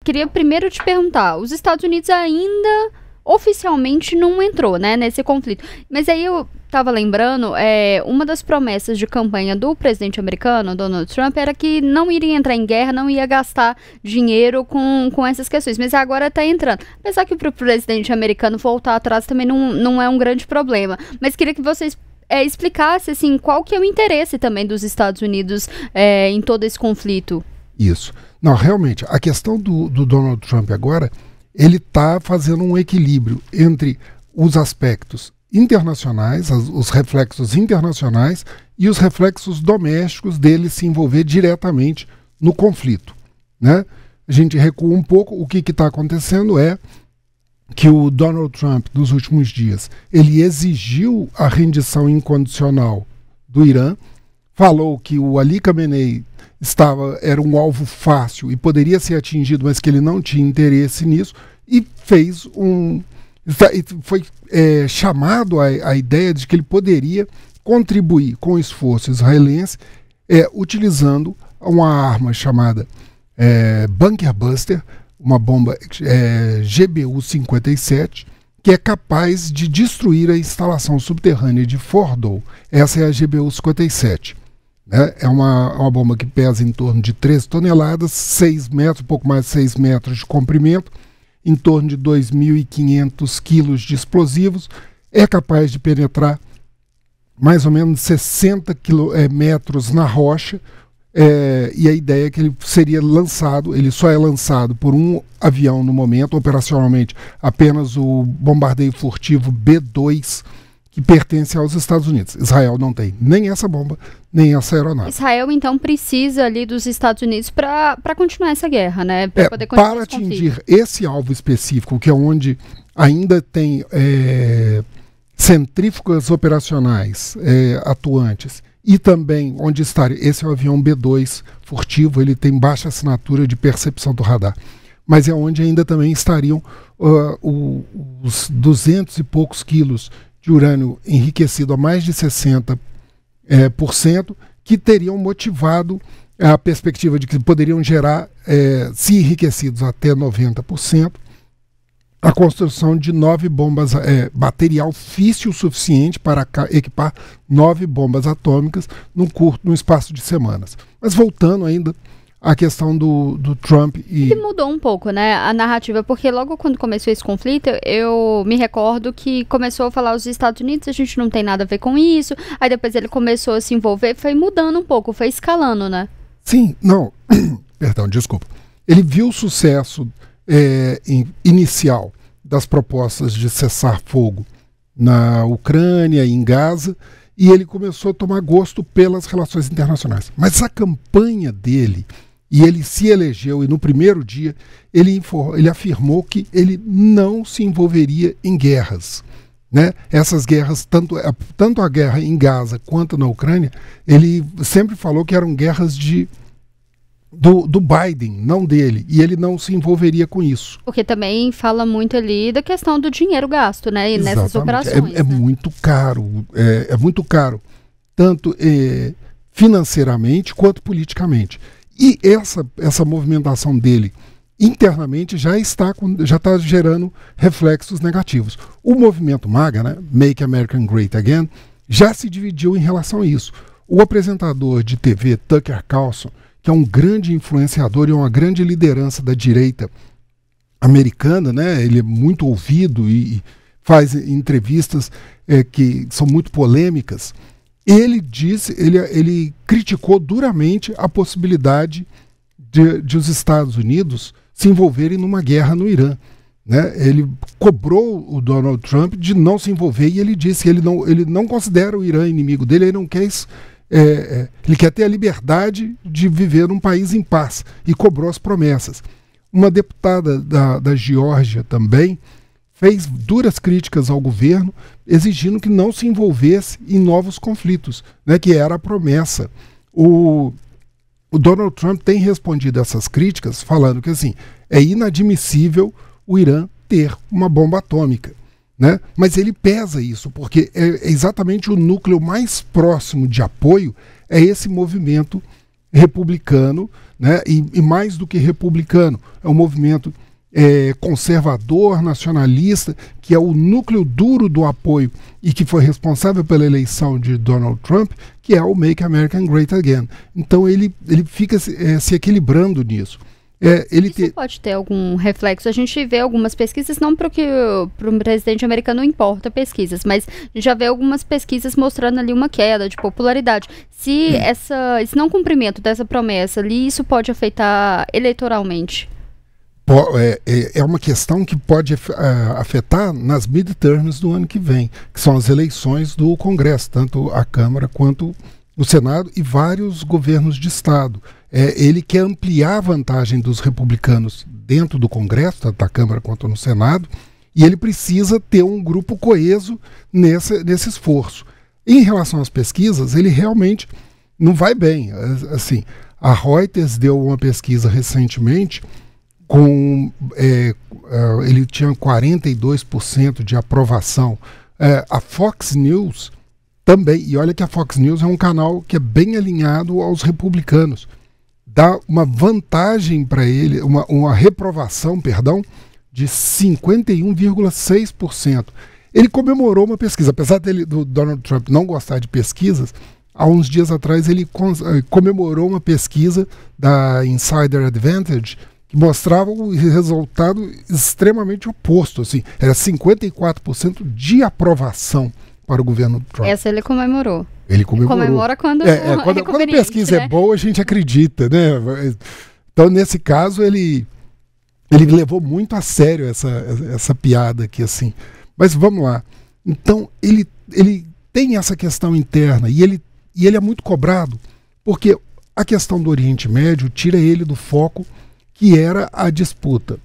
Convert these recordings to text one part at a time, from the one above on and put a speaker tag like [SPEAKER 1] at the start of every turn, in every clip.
[SPEAKER 1] queria primeiro te perguntar, os Estados Unidos ainda oficialmente não entrou, né, nesse conflito. Mas aí eu estava lembrando, uma das promessas de campanha do presidente americano, Donald Trump, era que não iria entrar em guerra, não ia gastar dinheiro com essas questões. Mas agora está entrando. Apesar que para o presidente americano voltar atrás também não é um grande problema. Mas queria que vocês explicassem assim, qual que é o interesse também dos Estados Unidos em todo esse conflito.
[SPEAKER 2] Isso. Não, realmente, a questão do Donald Trump agora, ele está fazendo um equilíbrio entre os aspectos internacionais, os reflexos internacionais e os reflexos domésticos dele se envolver diretamente no conflito, né? A gente recua um pouco, o que está acontecendo é que o Donald Trump, nos últimos dias, ele exigiu a rendição incondicional do Irã, falou que o Ali Khamenei era um alvo fácil e poderia ser atingido, mas que ele não tinha interesse nisso, e foi chamado a ideia de que ele poderia contribuir com o esforço israelense utilizando uma arma chamada Bunker Buster, uma bomba GBU-57, que é capaz de destruir a instalação subterrânea de Fordow. Essa é a GBU-57. É uma bomba que pesa em torno de 13 toneladas, 6 metros, um pouco mais de 6 metros de comprimento, em torno de 2.500 quilos de explosivos, é capaz de penetrar mais ou menos 60 metros na rocha, e a ideia é que ele seria lançado, ele só é lançado por um avião no momento, operacionalmente apenas o bombardeio furtivo B-2, que pertence aos Estados Unidos. Israel não tem nem essa bomba, nem essa aeronave.
[SPEAKER 1] Israel, então, precisa ali dos Estados Unidos para continuar essa guerra, né? Para
[SPEAKER 2] atingir esse alvo específico, que é onde ainda tem centrífugas operacionais atuantes, e também onde estaria, esse é o avião B-2 furtivo, ele tem baixa assinatura de percepção do radar, mas é onde ainda também estariam os 200 e poucos quilos de urânio enriquecido a mais de 60%, que teriam motivado a perspectiva de que poderiam gerar, se enriquecidos até 90%, a construção de 9 bombas, material físsil suficiente para equipar 9 bombas atômicas num espaço de semanas. Mas voltando ainda a questão do Trump
[SPEAKER 1] e mudou um pouco, né, a narrativa, porque logo quando começou esse conflito, eu me recordo que começou a falar os Estados Unidos, a gente não tem nada a ver com isso, aí depois ele começou a se envolver, foi mudando um pouco, foi escalando, né?
[SPEAKER 2] Sim, não, perdão, desculpa. Ele viu o sucesso inicial das propostas de cessar fogo na Ucrânia e em Gaza, e ele começou a tomar gosto pelas relações internacionais. Mas a campanha dele, e ele se elegeu, e no primeiro dia ele afirmou que ele não se envolveria em guerras, né? Essas guerras, tanto a guerra em Gaza quanto na Ucrânia, ele sempre falou que eram guerras do Biden, não dele, e ele não se envolveria com isso.
[SPEAKER 1] Porque também fala muito ali da questão do dinheiro gasto, né? E nessas operações.
[SPEAKER 2] É muito caro, é muito caro, tanto financeiramente quanto politicamente. E essa movimentação dele internamente já está gerando reflexos negativos. O movimento MAGA, né, Make America Great Again, já se dividiu em relação a isso. O apresentador de TV, Tucker Carlson, que é um grande influenciador e uma grande liderança da direita americana, né, ele é muito ouvido e faz entrevistas que são muito polêmicas. Ele criticou duramente a possibilidade de os Estados Unidos se envolverem numa guerra no Irã, né? Ele cobrou o Donald Trump de não se envolver, e ele disse que ele não considera o Irã inimigo dele, ele não quer ele quer ter a liberdade de viver num país em paz, e cobrou as promessas. Uma deputada da Geórgia também fez duras críticas ao governo, exigindo que não se envolvesse em novos conflitos, né, que era a promessa. O Donald Trump tem respondido a essas críticas falando que assim, é inadmissível o Irã ter uma bomba atômica, né? Mas ele pesa isso, porque é exatamente o núcleo mais próximo de apoio é esse movimento republicano, né? E mais do que republicano, é um movimento conservador, nacionalista, que é o núcleo duro do apoio e que foi responsável pela eleição de Donald Trump, que é o Make America Great Again. Então ele fica se equilibrando nisso.
[SPEAKER 1] Isso pode ter algum reflexo. A gente vê algumas pesquisas, não porque para o presidente americano não importa pesquisas, mas a gente já vê algumas pesquisas mostrando ali uma queda de popularidade. Se esse não cumprimento dessa promessa ali, isso pode afetar eleitoralmente?
[SPEAKER 2] É uma questão que pode afetar nas midterms do ano que vem, que são as eleições do Congresso, tanto a Câmara quanto o Senado e vários governos de Estado. Ele quer ampliar a vantagem dos republicanos dentro do Congresso, tanto da Câmara quanto no Senado, e ele precisa ter um grupo coeso nesse esforço. Em relação às pesquisas, ele realmente não vai bem. Assim, a Reuters deu uma pesquisa recentemente ele tinha 42% de aprovação. A Fox News também, e olha que a Fox News é um canal que é bem alinhado aos republicanos, dá uma vantagem para ele, uma reprovação, perdão, de 51,6%. Ele comemorou uma pesquisa, apesar do Donald Trump não gostar de pesquisas, há uns dias atrás ele comemorou uma pesquisa da Insider Advantage que mostrava um resultado extremamente oposto. Assim, era 54% de aprovação para o governo Trump.
[SPEAKER 1] Essa ele comemorou.
[SPEAKER 2] Ele comemora
[SPEAKER 1] quando
[SPEAKER 2] quando a pesquisa é boa, a gente acredita, né? Então, nesse caso, ele levou muito a sério essa piada aqui, assim. Mas vamos lá. Então, ele tem essa questão interna e ele é muito cobrado, porque a questão do Oriente Médio tira ele do foco que era a disputa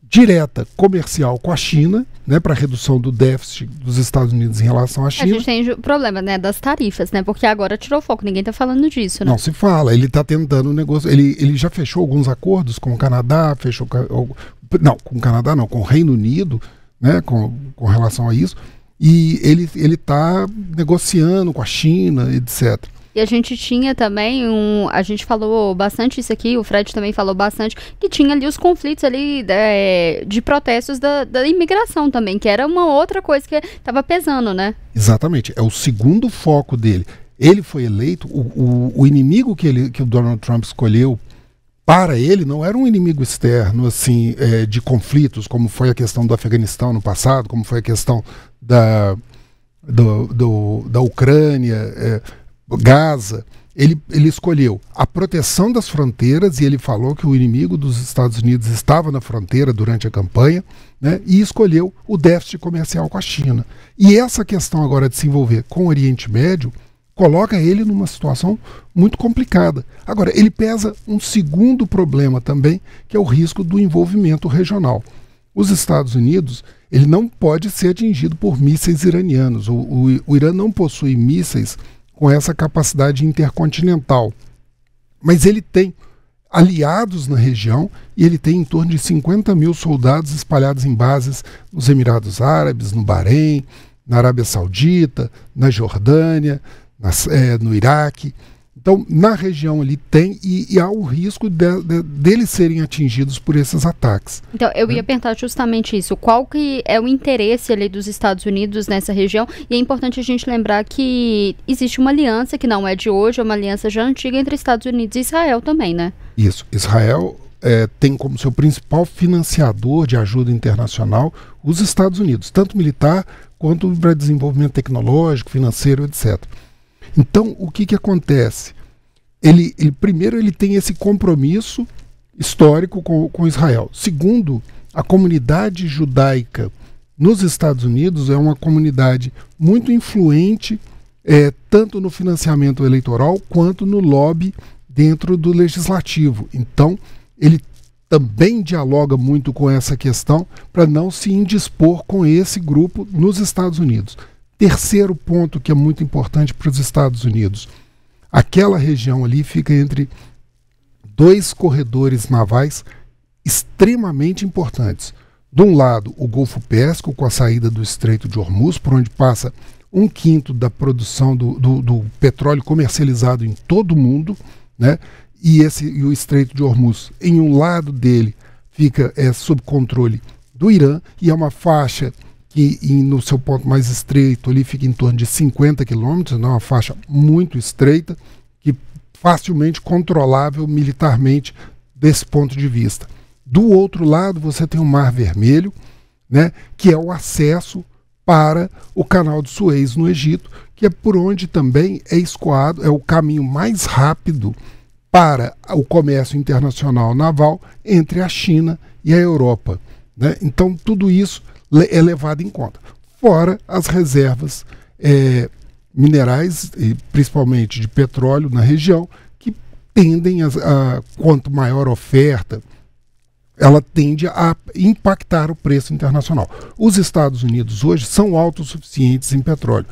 [SPEAKER 2] direta comercial com a China, né, para redução do déficit dos Estados Unidos em relação à China.
[SPEAKER 1] A gente tem o problema, né, das tarifas, né, porque agora tirou foco, ninguém está falando disso, né?
[SPEAKER 2] Não se fala, ele está tentando um negócio, ele já fechou alguns acordos com o Canadá, com o Canadá não, com o Reino Unido, né, com relação a isso, e ele está negociando com a China, etc.
[SPEAKER 1] E a gente tinha também a gente falou bastante isso aqui, o Fred também falou bastante, que tinha ali os conflitos ali de protestos da imigração também, que era uma outra coisa que estava pesando, né?
[SPEAKER 2] Exatamente, é o segundo foco dele. Ele foi eleito, o inimigo que o Donald Trump escolheu para ele não era um inimigo externo, assim, de conflitos, como foi a questão do Afeganistão no passado, como foi a questão da Ucrânia, Gaza. Ele escolheu a proteção das fronteiras e ele falou que o inimigo dos Estados Unidos estava na fronteira durante a campanha, né, e escolheu o déficit comercial com a China. E essa questão agora de se envolver com o Oriente Médio coloca ele numa situação muito complicada. Agora, ele pesa um segundo problema também, que é o risco do envolvimento regional. Os Estados Unidos, ele não pode ser atingido por mísseis iranianos. O Irã não possui mísseis com essa capacidade intercontinental. Mas ele tem aliados na região e ele tem em torno de 50 mil soldados espalhados em bases nos Emirados Árabes, no Bahrein, na Arábia Saudita, na Jordânia, no Iraque. Então, na região ali tem, e há o risco deles serem atingidos por esses ataques.
[SPEAKER 1] Então, eu ia perguntar justamente isso. Qual que é o interesse ali dos Estados Unidos nessa região? E é importante a gente lembrar que existe uma aliança que não é de hoje, é uma aliança já antiga entre Estados Unidos e Israel também, né?
[SPEAKER 2] Isso. Israel tem como seu principal financiador de ajuda internacional os Estados Unidos, tanto militar quanto para desenvolvimento tecnológico, financeiro, etc. Então, o que acontece? Primeiro, ele tem esse compromisso histórico com Israel. Segundo, a comunidade judaica nos Estados Unidos é uma comunidade muito influente, tanto no financiamento eleitoral quanto no lobby dentro do legislativo. Então, ele também dialoga muito com essa questão para não se indispor com esse grupo nos Estados Unidos. Terceiro ponto que é muito importante para os Estados Unidos. Aquela região ali fica entre dois corredores navais extremamente importantes. De um lado, o Golfo Pérsico, com a saída do Estreito de Hormuz, por onde passa 1/5 da produção do petróleo comercializado em todo o mundo, né? e o Estreito de Hormuz, em um lado dele, fica sob controle do Irã, e é uma faixa que no seu ponto mais estreito ali fica em torno de 50 quilômetros, não é uma faixa muito estreita, que facilmente controlável militarmente desse ponto de vista. Do outro lado você tem o Mar Vermelho, né, que é o acesso para o Canal de Suez no Egito, que é por onde também é escoado, é o caminho mais rápido para o comércio internacional naval entre a China e a Europa, né? Então tudo isso é levado em conta. Fora as reservas minerais, principalmente de petróleo na região, que tendem quanto maior oferta, ela tende a impactar o preço internacional. Os Estados Unidos hoje são autossuficientes em petróleo.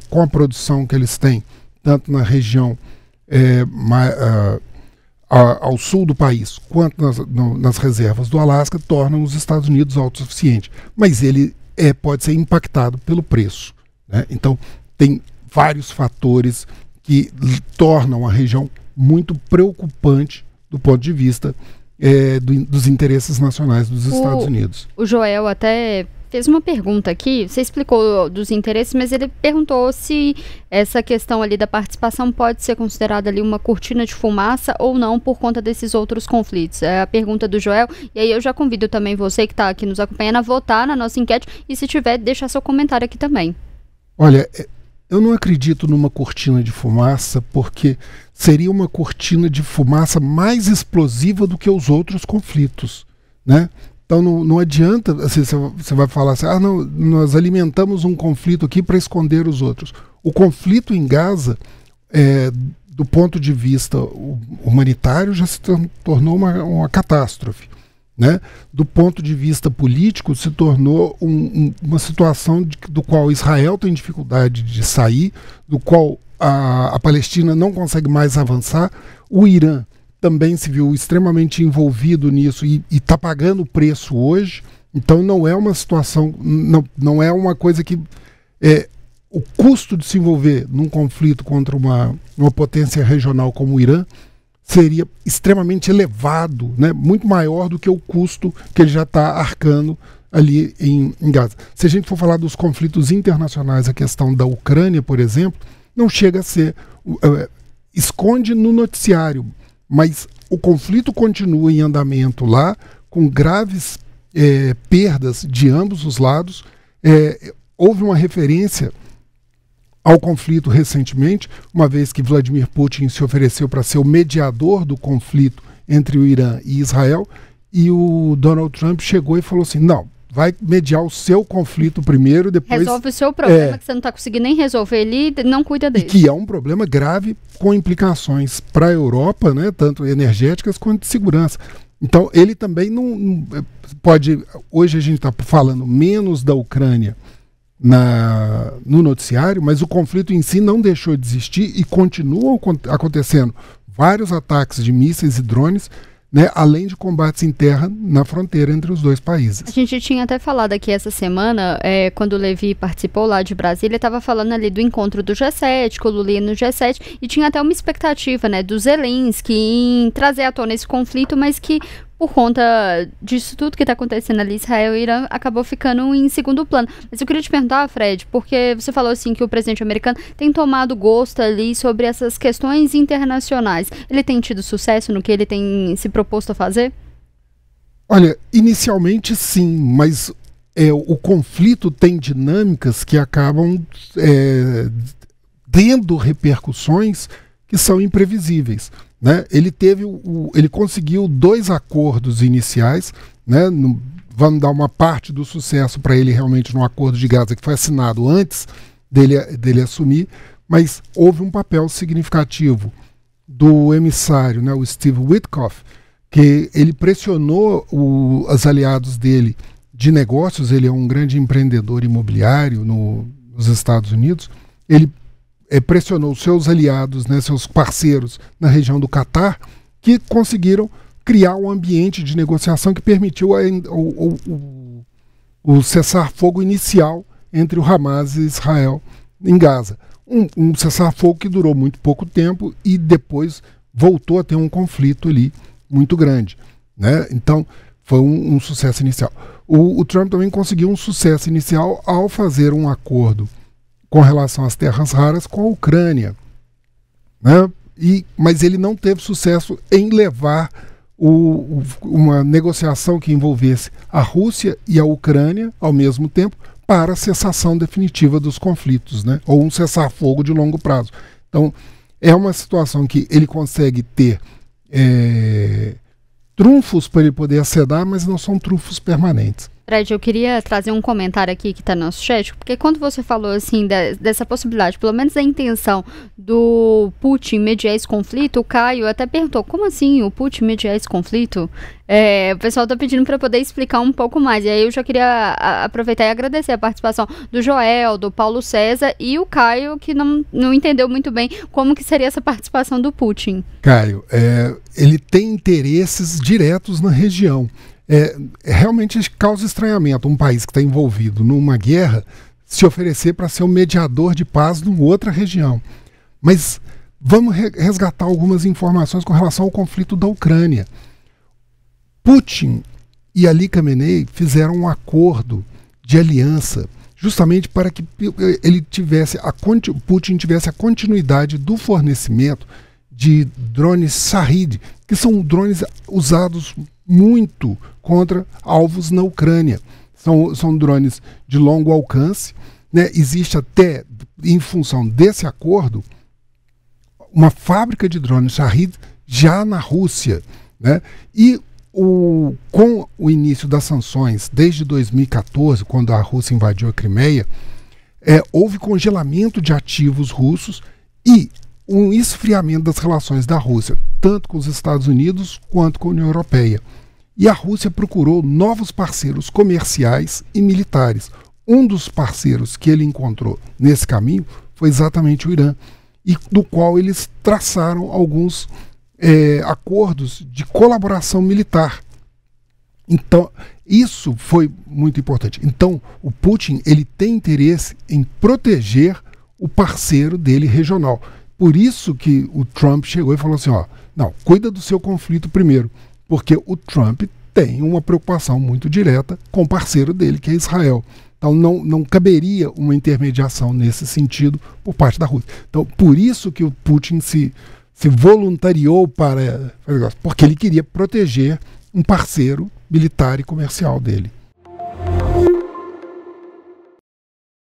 [SPEAKER 2] Com a produção que eles têm, tanto na região ao sul do país, quanto nas reservas do Alasca, tornam os Estados Unidos autossuficientes. Mas ele pode ser impactado pelo preço, né? Então, tem vários fatores que tornam a região muito preocupante do ponto de vista dos interesses nacionais dos Estados Unidos.
[SPEAKER 1] O Joel até fez uma pergunta aqui, você explicou dos interesses, mas ele perguntou se essa questão ali da participação pode ser considerada ali uma cortina de fumaça ou não por conta desses outros conflitos. É a pergunta do Joel, e aí eu já convido também você que está aqui nos acompanhando a votar na nossa enquete, e se tiver, deixar seu comentário aqui também.
[SPEAKER 2] Olha, eu não acredito numa cortina de fumaça, porque seria uma cortina de fumaça mais explosiva do que os outros conflitos, né? Então não adianta, assim, você vai falar assim, não, nós alimentamos um conflito aqui para esconder os outros. O conflito em Gaza, do ponto de vista humanitário, já se tornou uma catástrofe, né? Do ponto de vista político, se tornou uma situação do qual Israel tem dificuldade de sair, do qual a Palestina não consegue mais avançar. O Irã também se viu extremamente envolvido nisso e está pagando o preço hoje. Então não é uma situação, não é uma coisa que o custo de se envolver num conflito contra uma potência regional como o Irã seria extremamente elevado, né? Muito maior do que o custo que ele já está arcando ali em Gaza. Se a gente for falar dos conflitos internacionais, a questão da Ucrânia, por exemplo, não chega a ser... esconde no noticiário, mas o conflito continua em andamento lá, com graves perdas de ambos os lados. Houve uma referência ao conflito recentemente, uma vez que Vladimir Putin se ofereceu para ser o mediador do conflito entre o Irã e Israel, e o Donald Trump chegou e falou assim, não, vai mediar o seu conflito primeiro, depois...
[SPEAKER 1] Resolve o seu problema, que você não está conseguindo nem resolver ali, não cuida dele.
[SPEAKER 2] E que é um problema grave, com implicações para a Europa, né, tanto energéticas quanto de segurança. Então, ele também não pode... Hoje a gente está falando menos da Ucrânia no noticiário, mas o conflito em si não deixou de existir e continuam acontecendo vários ataques de mísseis e drones, né, além de combates em terra na fronteira entre os dois países.
[SPEAKER 1] A gente tinha até falado aqui essa semana, quando o Levi participou lá de Brasília, ele estava falando ali do encontro do G7, com o Lula no G7, e tinha até uma expectativa, né, do Zelensky em trazer à tona esse conflito, mas que por conta disso tudo que está acontecendo ali, Israel e Irã acabou ficando em segundo plano. Mas eu queria te perguntar, Fred, porque você falou assim que o presidente americano tem tomado gosto ali sobre essas questões internacionais. Ele tem tido sucesso no que ele tem se proposto a fazer?
[SPEAKER 2] Olha, inicialmente sim, mas o conflito tem dinâmicas que acabam tendo repercussões que são imprevisíveis, né? Ele conseguiu 2 acordos iniciais, né? Vamos dar uma parte do sucesso para ele realmente no acordo de Gaza, que foi assinado antes dele assumir, mas houve um papel significativo do emissário, né, o Steve Witkoff, que ele pressionou os aliados dele de negócios. Ele é um grande empreendedor imobiliário nos Estados Unidos. Ele pressionou seus aliados, né, seus parceiros na região do Catar, que conseguiram criar um ambiente de negociação que permitiu o cessar-fogo inicial entre o Hamas e Israel em Gaza. Um cessar-fogo que durou muito pouco tempo e depois voltou a ter um conflito ali muito grande, né? Então, foi um sucesso inicial. O Trump também conseguiu um sucesso inicial ao fazer um acordo com relação às terras raras com a Ucrânia, né? Mas ele não teve sucesso em levar uma negociação que envolvesse a Rússia e a Ucrânia ao mesmo tempo para a cessação definitiva dos conflitos, né? Ou um cessar-fogo de longo prazo. Então, é uma situação que ele consegue ter trunfos para ele poder acedar, mas não são trunfos permanentes.
[SPEAKER 1] Fred, eu queria trazer um comentário aqui que está no nosso chat, porque quando você falou assim dessa possibilidade, pelo menos a intenção do Putin mediar esse conflito, o Caio até perguntou, como assim o Putin mediar esse conflito? O pessoal está pedindo para poder explicar um pouco mais, e aí eu já queria aproveitar e agradecer a participação do Joel, do Paulo César e o Caio, que não entendeu muito bem como que seria essa participação do Putin.
[SPEAKER 2] Caio, ele tem interesses diretos na região. Realmente causa estranhamento um país que está envolvido numa guerra se oferecer para ser um mediador de paz numa outra região. Mas vamos resgatar algumas informações com relação ao conflito da Ucrânia. Putin e Ali Khamenei fizeram um acordo de aliança justamente para que Putin tivesse a continuidade do fornecimento de drones Shahed, que são drones usados muito contra alvos na Ucrânia. São drones de longo alcance, né? Existe até, em função desse acordo, uma fábrica de drones Shahed já na Rússia, né? E com o início das sanções, desde 2014, quando a Rússia invadiu a Crimeia, houve congelamento de ativos russos e um esfriamento das relações da Rússia, tanto com os Estados Unidos quanto com a União Europeia. E a Rússia procurou novos parceiros comerciais e militares. Um dos parceiros que ele encontrou nesse caminho foi exatamente o Irã, e do qual eles traçaram alguns acordos de colaboração militar. Então, isso foi muito importante. Então, o Putin ele tem interesse em proteger o parceiro dele regional. Por isso que o Trump chegou e falou assim, não, cuida do seu conflito primeiro, porque o Trump tem uma preocupação muito direta com o parceiro dele, que é Israel. Então não caberia uma intermediação nesse sentido por parte da Rússia. Então, por isso que o Putin se voluntariou porque ele queria proteger um parceiro militar e comercial dele.